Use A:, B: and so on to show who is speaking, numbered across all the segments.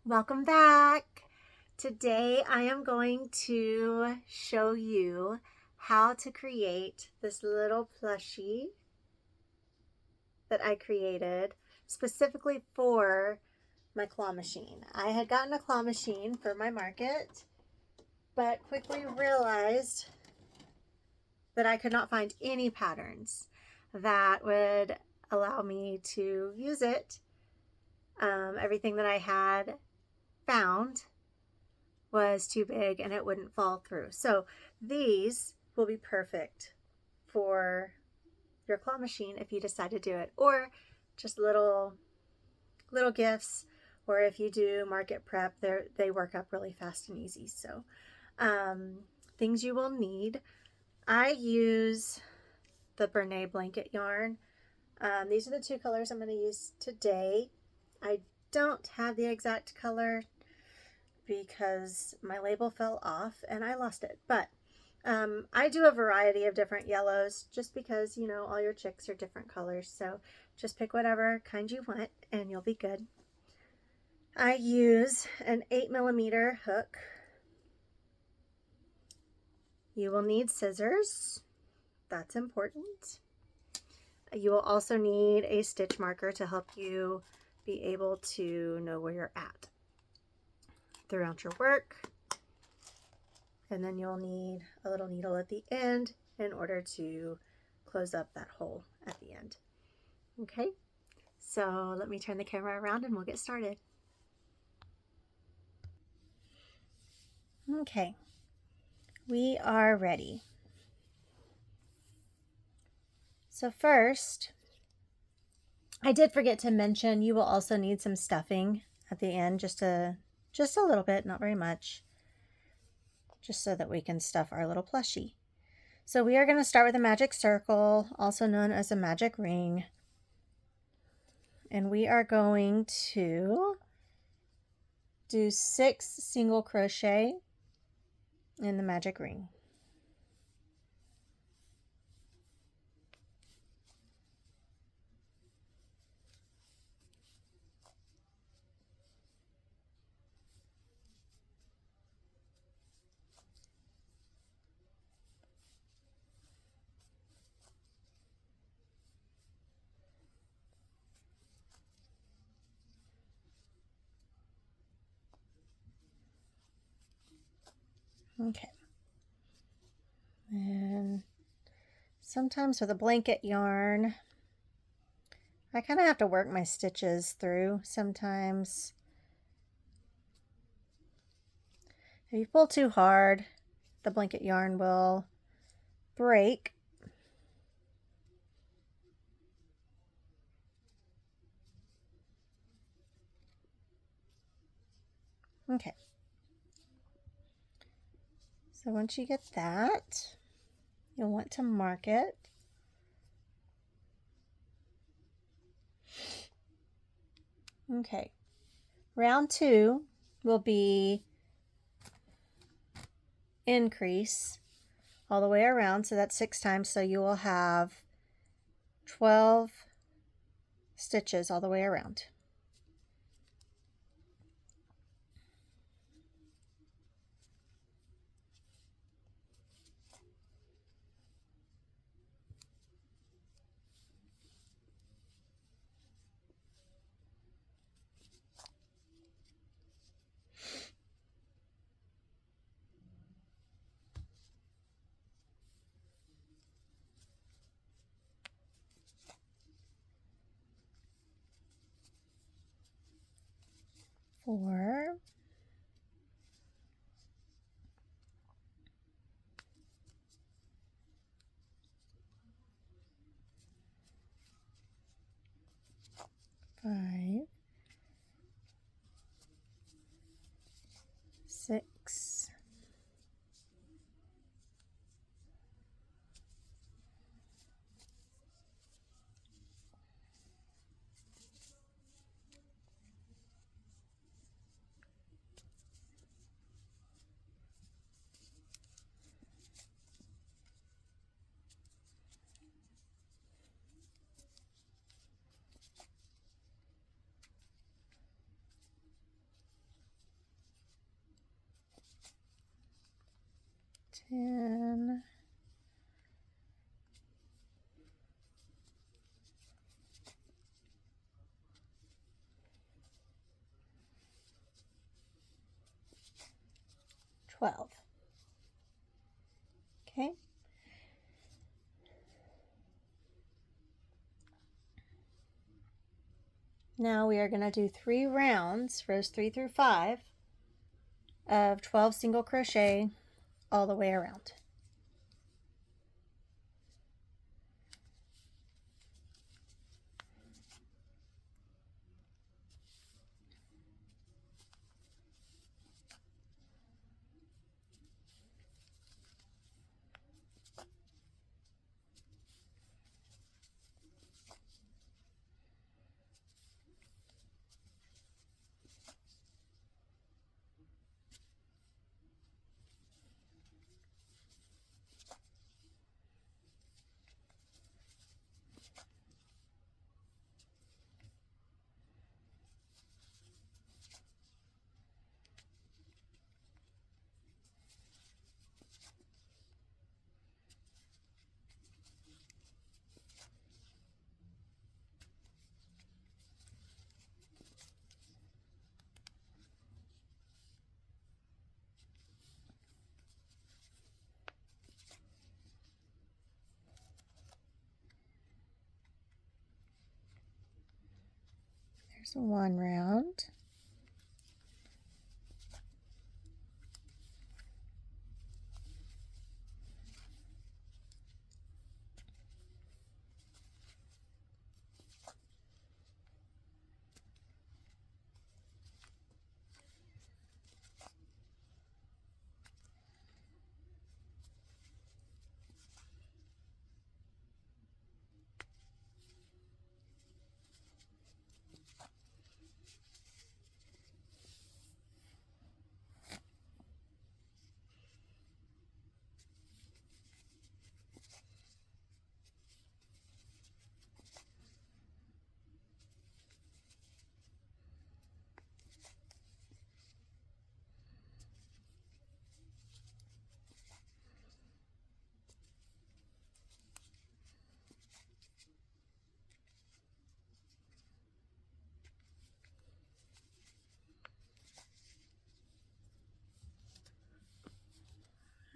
A: Welcome back. Today I am going to show you how to create this little plushie that I created specifically for my claw machine. I had gotten a claw machine for my market, but quickly realized that I could not find any patterns that would allow me to use it. Everything that I had found was too big and it wouldn't fall through. So these will be perfect for your claw machine if you decide to do it, or just little gifts, or if you do market prep, they work up really fast and easy. So things you will need. I use the Bernay blanket yarn. These are the two colors I'm going to use today. I don't have the exact color because my label fell off and I lost it. But I do a variety of different yellows just because, you know, all your chicks are different colors. So just pick whatever kind you want and you'll be good. I use an 8mm hook. You will need scissors. That's important. You will also need a stitch marker to help you be able to know where you're at throughout your work. And then you'll need a little needle at the end in order to close up that hole at the end. Okay, so let me turn the camera around and we'll get started. Okay, we are ready. So first, I did forget to mention you will also need some stuffing at the end, just a little bit, not very much, just so that we can stuff our little plushie. So we are going to start with a magic circle, also known as a magic ring. And we are going to do 6 single crochet in the magic ring. Okay. And sometimes with a blanket yarn, I kind of have to work my stitches through sometimes. If you pull too hard, the blanket yarn will break. Okay. So once you get that, you'll want to mark it. Okay. Round 2 will be increase all the way around, so that's 6 times, so you will have 12 stitches all the way around. Four, five, 6, 12. Okay. Now we are going to do 3 rounds, rows 3 through 5, of 12 single crochet all the way around. There's 1 round.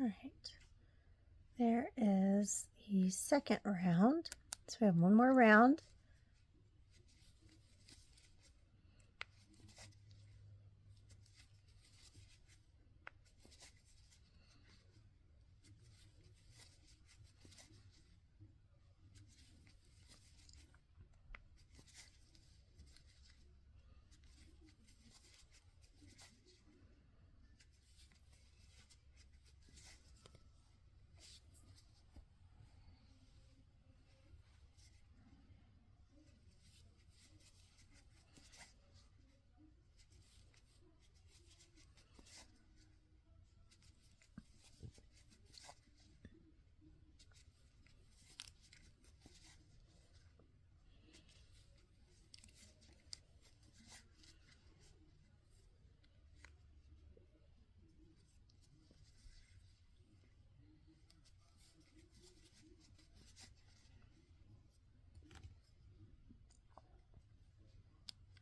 A: All right, there is the second round. So we have 1 more round.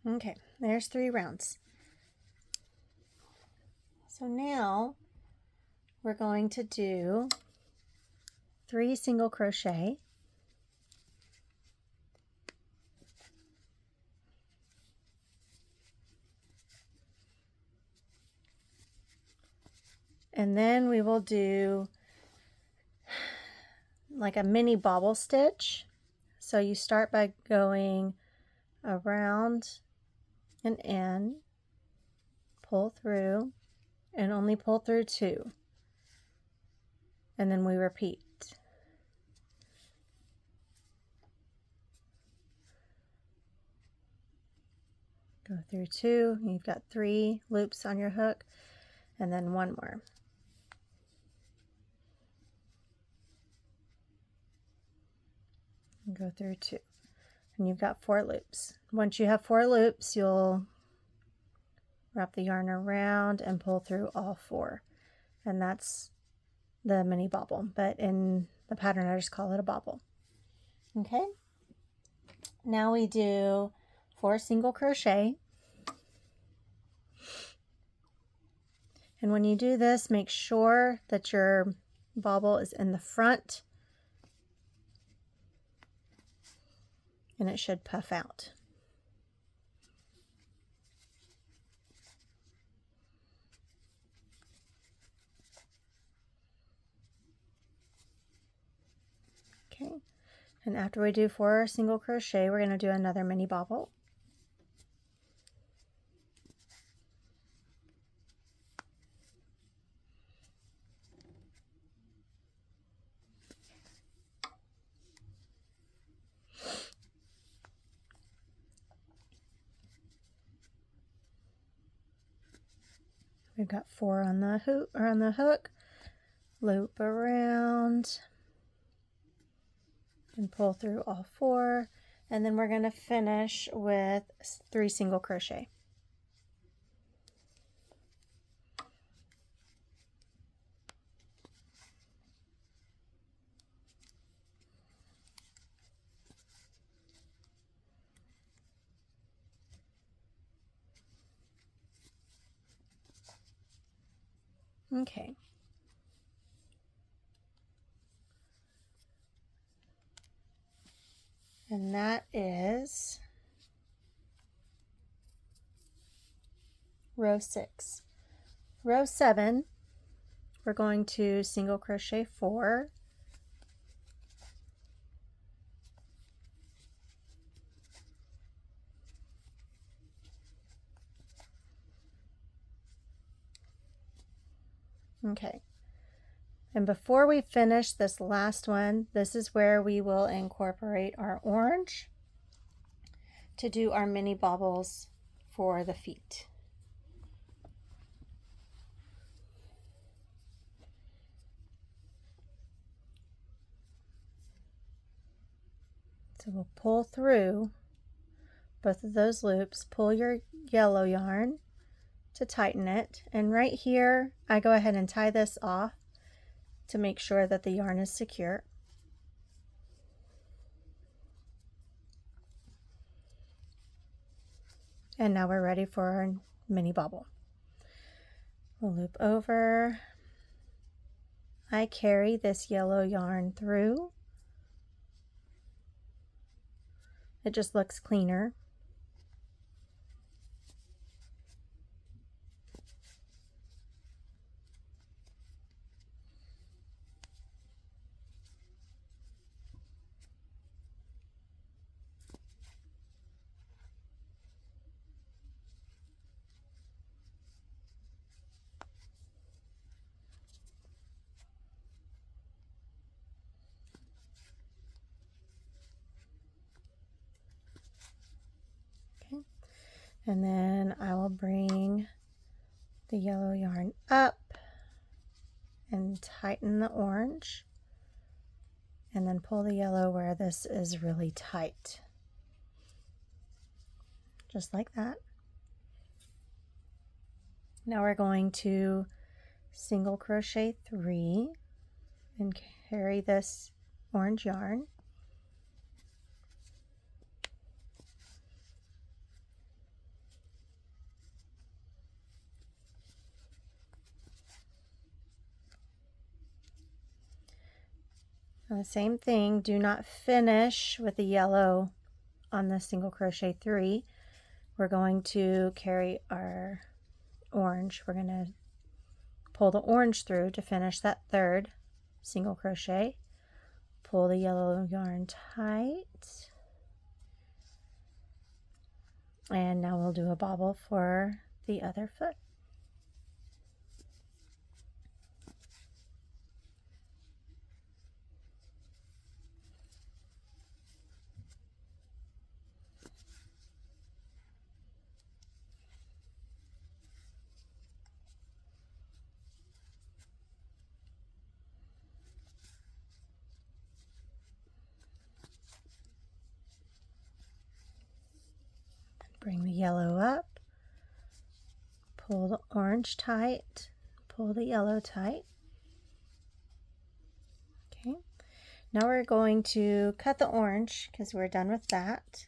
A: Okay, there's 3 rounds. So now we're going to do 3 single crochet, and then we will do like a mini bobble stitch. So you start by going around and in, pull through, and only pull through 2, and then we repeat. Go through 2, you've got 3 loops on your hook, and then 1 more. And go through 2, and you've got 4 loops. Once you have 4 loops, you'll wrap the yarn around and pull through all 4, and that's the mini bobble, but in the pattern I just call it a bobble. Okay, now we do 4 single crochet, And when you do this, make sure that your bauble is in the front and it should puff out. Okay, and after we do 4 single crochet, we're going to do another mini bauble. We've got 4 on the hoop or on the hook. Loop around and pull through all 4, and then we're going to finish with 3 single crochet. Okay. And that is row 6. Row 7, we're going to single crochet 4. Okay. And before we finish this last one, this is where we will incorporate our orange to do our mini baubles for the feet. So we'll pull through both of those loops, pull your yellow yarn to tighten it, and right here I go ahead and tie this off to make sure that the yarn is secure. And now we're ready for our mini bauble. We'll loop over. I carry this yellow yarn through. It just looks cleaner. Okay. And then I will bring the yellow yarn up and tighten the orange, and then pull the yellow where this is really tight. Just like that. Now we're going to single crochet 3 and carry this orange yarn. Now the same thing, do not finish with the yellow on the single crochet 3. We're going to carry our orange. We're going to pull the orange through to finish that 3rd single crochet. Pull the yellow yarn tight. And now we'll do a bauble for the other foot. Bring the yellow up, pull the orange tight, pull the yellow tight. Okay, now we're going to cut the orange because we're done with that.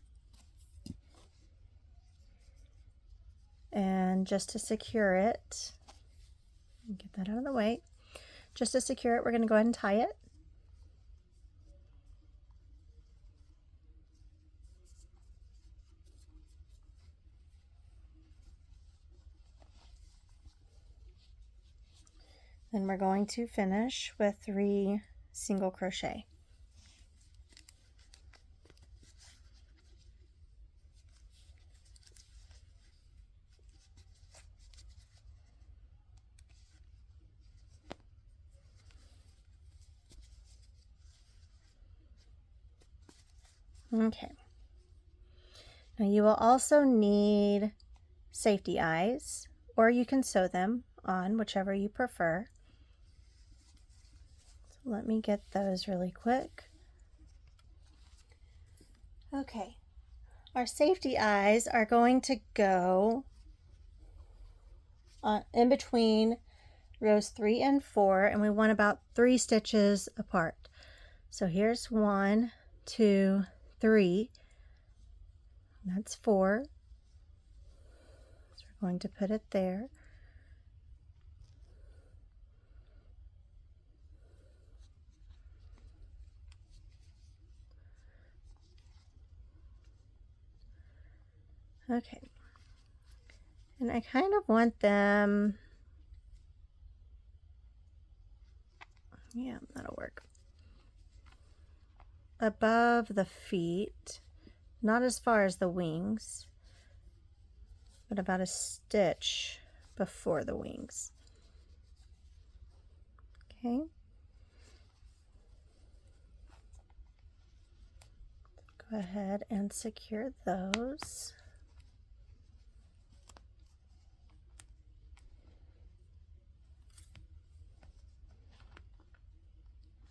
A: And just to secure it, Get that out of the way. Just to secure it, we're going to go ahead and tie it. Then we're going to finish with 3 single crochet. Okay. Now you will also need safety eyes, or you can sew them on, whichever you prefer. So let me get those really quick. Okay, our safety eyes are going to go in between rows 3 and 4, and we want about 3 stitches apart. So here's 1, 2, 3. That's 4. So we're going to put it there. Okay. And I kind of want them, yeah, that'll work, above the feet, not as far as the wings, but about a stitch before the wings. Okay. Go ahead and secure those.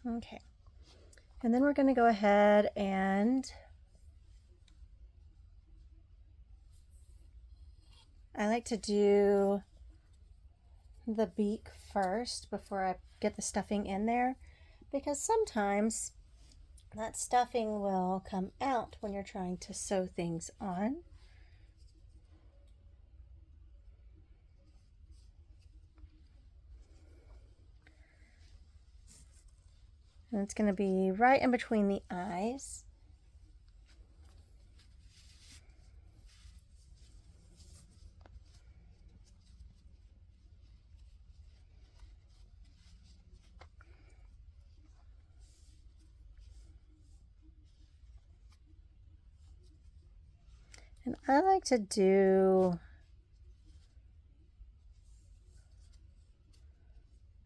A: Okay. And then we're going to go ahead and I like to do the beak first before I get the stuffing in there, because sometimes that stuffing will come out when you're trying to sew things on. And it's going to be right in between the eyes. And I like to do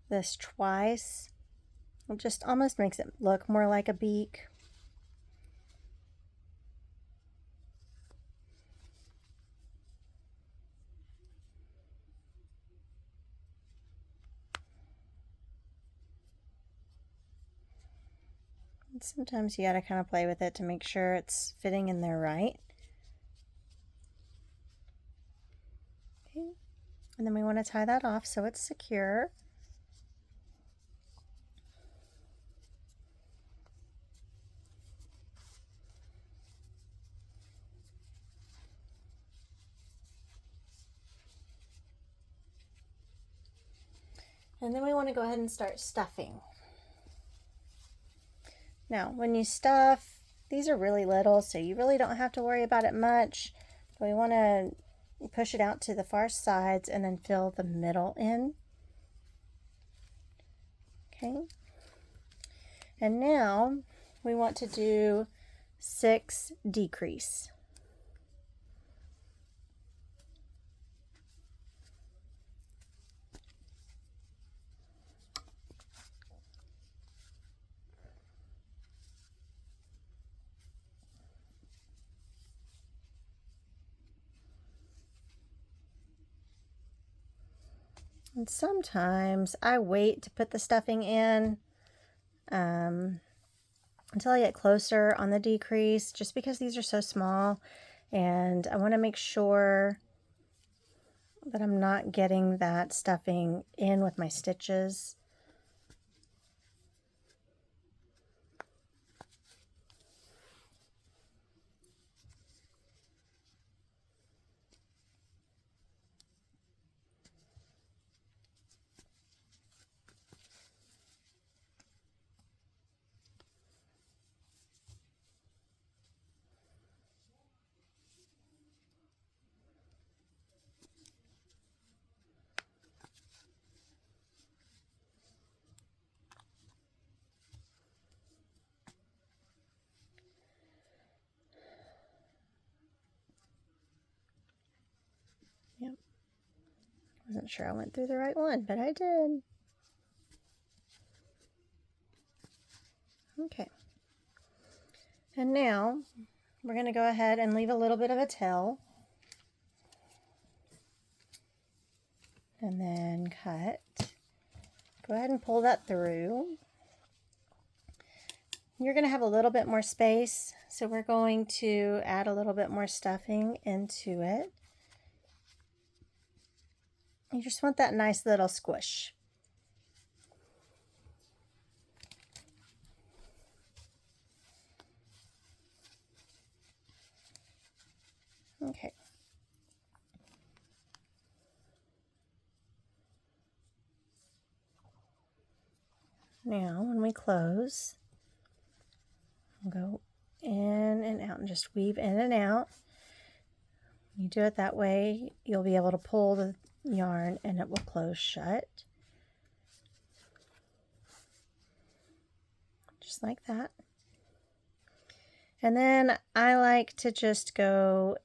A: this twice. It just almost makes it look more like a beak. And sometimes you gotta kind of play with it to make sure it's fitting in there right. Okay. And then we want to tie that off so it's secure. And then we want to go ahead and start stuffing. Now, when you stuff, these are really little, so you really don't have to worry about it much. But we want to push it out to the far sides and then fill the middle in. Okay. And now we want to do 6 decrease. And sometimes I wait to put the stuffing in until I get closer on the decrease, just because these are so small and I want to make sure that I'm not getting that stuffing in with my stitches. Wasn't sure I went through the right one, but I did. Okay. And now we're going to go ahead and leave a little bit of a tail. And then cut. Go ahead and pull that through. You're going to have a little bit more space, so we're going to add a little bit more stuffing into it. You just want that nice little squish. Okay. Now, when we close, we'll go in and out and just weave in and out. You do it that way, you'll be able to pull the yarn and it will close shut. Just like that. And then I like to just go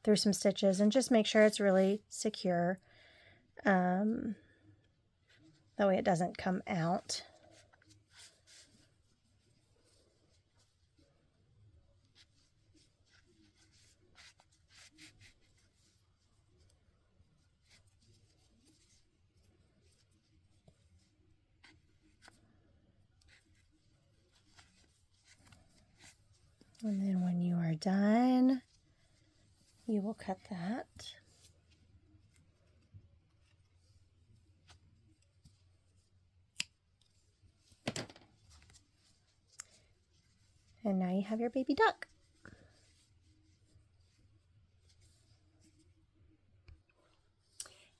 A: through some stitches and just make sure it's really secure. That way it doesn't come out. And then when you are done, you will cut that. And now you have your baby duck.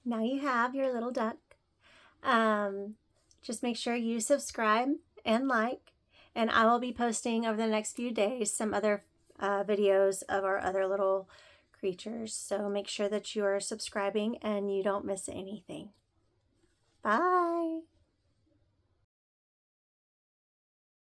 A: Now you have your little duck. Just make sure you subscribe and like, and I will be posting over the next few days some other videos of our other little creatures. So make sure that you are subscribing and you don't miss anything. Bye.